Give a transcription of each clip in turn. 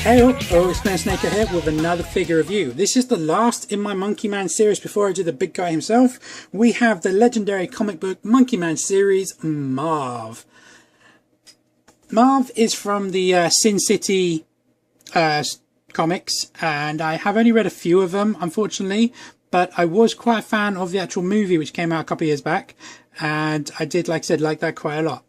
Hey up, it's Snaker here with another figure review. This is the last in my Monkeyman series before I do the big guy himself. We have the legendary comic book Monkeyman series, Marv. Marv is from the Sin City comics, and I have only read a few of them, unfortunately, but I was quite a fan of the actual movie which came out a couple of years back, and I did, like I said, like that quite a lot.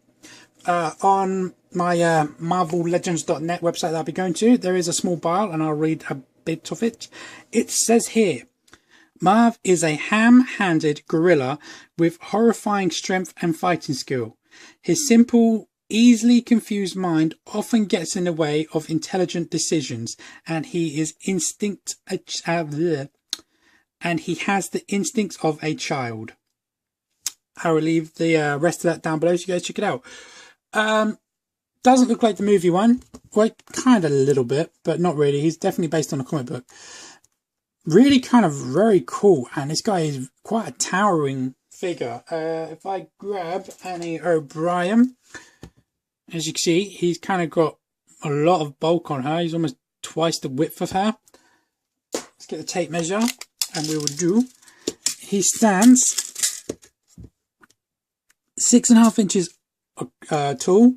On my marvellegends.net website that I'll be going to, there is a small bio and I'll read a bit of it. It says here, Marv is a ham-handed gorilla with horrifying strength and fighting skill. His simple, easily confused mind often gets in the way of intelligent decisions, and he is and he has the instincts of a child. I will leave the rest of that down below so you guys check it out. Doesn't look like the movie one. Well, kind of a little bit, but not really. He's definitely based on a comic book. Really kind of very cool. And this guy is quite a towering figure. If I grab Annie O'Brien, as you can see, he's kind of got a lot of bulk on her. He's almost twice the width of her. Let's get the tape measure, and we will do. He stands 6.5 inches tall.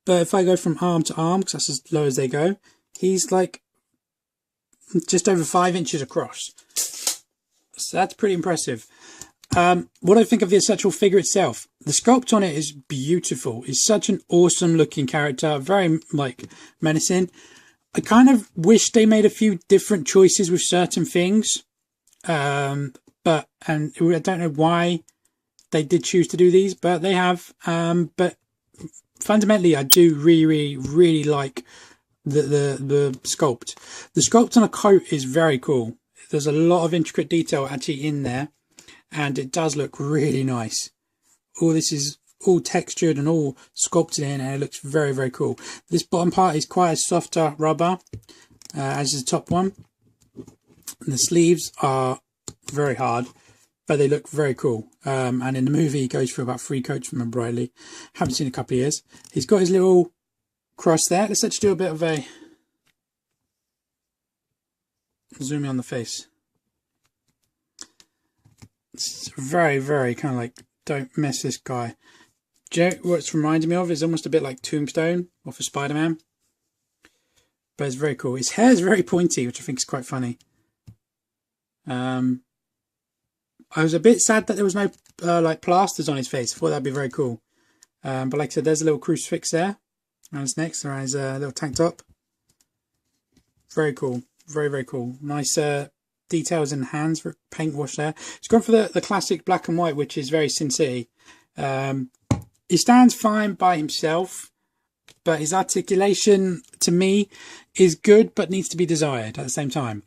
But if I go from arm to arm, because that's as low as they go, he's like just over 5 inches across. So that's pretty impressive. What I think of this actual figure itself, the sculpt on it is beautiful. It's such an awesome looking character, very like menacing. I kind of wish they made a few different choices with certain things, and I don't know why they did choose to do these, but they have. But fundamentally, I do really like the sculpt. The sculpt on a coat is very cool. There's a lot of intricate detail actually in there, and it does look really nice. All this is all textured and all sculpted in, and it looks very cool. This bottom part is quite a softer rubber, as is the top one. And the sleeves are very hard, but they look very cool. And in the movie, he goes for about 3 coats from him, brightly. Haven't seen in a couple of years. He's got his little cross there. Let's actually do a bit of a zoom in on the face. It's very kind of like, don't mess this guy. Do you know what it's reminded me of? Is almost a bit like Tombstone off of Spider-Man. But it's very cool. His hair is very pointy, which I think is quite funny. I was a bit sad that there was no like plasters on his face. I thought that'd be very cool. But like I said, there's a little crucifix there around his neck, around his little tank top. Very cool. Very cool. Nice details in the hands, paint wash there. It's gone for the classic black and white, which is very Sin City. He stands fine by himself, but his articulation to me is good, but needs to be desired at the same time,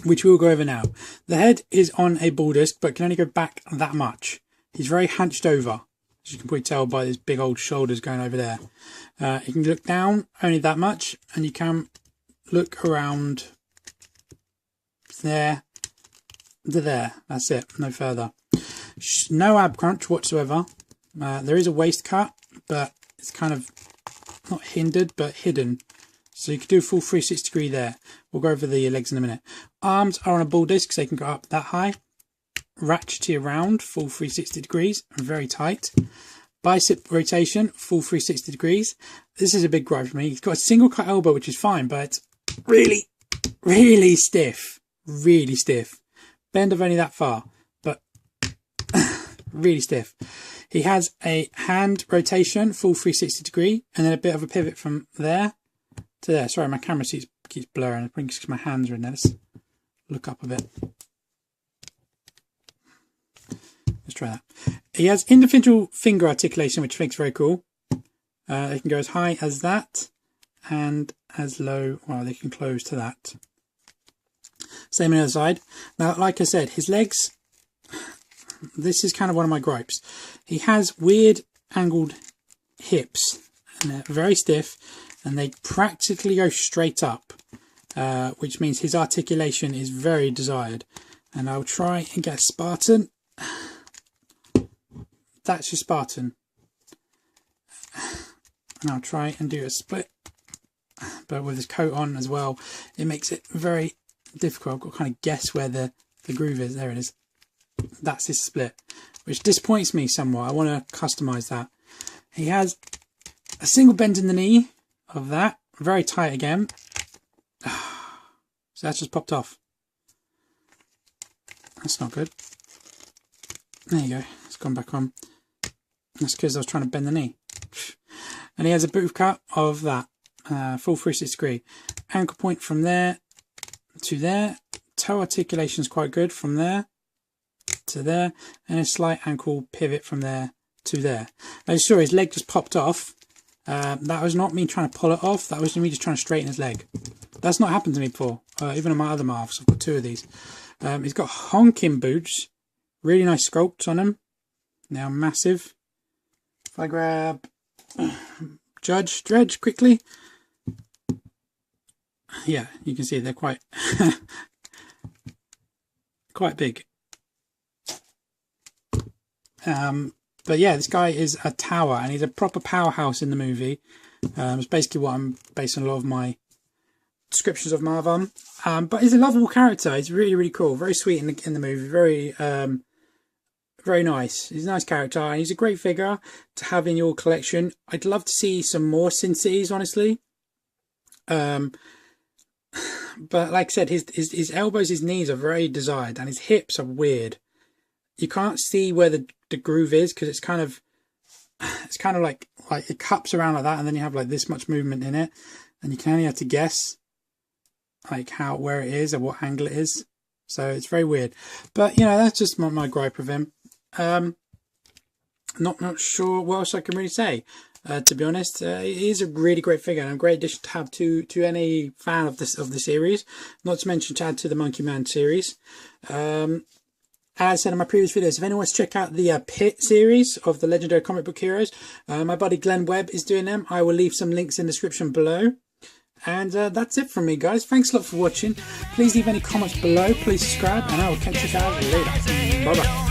which we'll go over now. The head is on a ball disc, but can only go back that much. He's very hunched over, as you can probably tell by his big old shoulders going over there. You can look down only that much, and you can look around there to there. That's it, no further. No ab crunch whatsoever. There is a waist cut, but it's kind of not hindered, but hidden. So you could do a full 360 degree there. We'll go over the legs in a minute. Arms are on a ball disc, so they can go up that high. Ratchety around, full 360 degrees, very tight. Bicep rotation, full 360 degrees. This is a big gripe for me. He's got a single cut elbow, which is fine, but it's really stiff. Really stiff. Bend of only that far, but really stiff. He has a hand rotation, full 360 degree, and then a bit of a pivot from there to there. Sorry, my camera keeps blurring. I think my hands are in there. Let's look up a bit. Let's try that. He has individual finger articulation, which I think is very cool. They can go as high as that and as low. Well, they can close to that. Same on the other side. Now, like I said, his legs. This is kind of one of my gripes. He has weird angled hips, and they're very stiff, and they practically go straight up, which means his articulation is very desired. And I'll try and get a Spartan. That's your Spartan. And I'll try and do a split but with his coat on as well, it makes it very difficult. I've got to kind of guess where the groove is. There it is. That's his split, which disappoints me somewhat. I want to customize that. He has a single bend in the knee of that, very tight again. So that's just popped off. That's not good. There you go. It's gone back on. That's because I was trying to bend the knee. And he has a boot cut of that. Full 360 degree. Ankle point from there to there. Toe articulation is quite good from there to there. And a slight ankle pivot from there to there. Now you saw his leg just popped off. That was not me trying to pull it off. That was me just trying to straighten his leg. That's not happened to me before. Even on my other Marvs. I've got 2 of these. He's got honking boots. Really nice sculpts on them. Now massive. If I grab Dredge quickly. Yeah, you can see they're quite quite big. But yeah, this guy is a tower, and he's a proper powerhouse in the movie. It's basically what I'm basing a lot of my descriptions of Marv on. But he's a lovable character. He's really, really cool. Very sweet in the movie. Very very nice. He's a nice character, and he's a great figure to have in your collection. I'd love to see some more Sin Cities, honestly. But like I said, his elbows, his knees are very desired, and his hips are weird. You can't see where the groove is, because it's kind of like it cups around like that, and then you have like this much movement in it, and you can only have to guess like where it is or what angle it is. So it's very weird. But you know, that's just my gripe with him. Not sure what else I can really say. To be honest, he is a really great figure, and a great addition to have to any fan of the series. Not to mention to add to the Monkeyman series. As I said in my previous videos, if anyone wants to check out the Pitt series of the legendary comic book heroes, my buddy Glen Webb is doing them. I will leave some links in the description below. And that's it from me, guys. Thanks a lot for watching. Please leave any comments below. Please subscribe, and I will catch you guys later. Bye bye.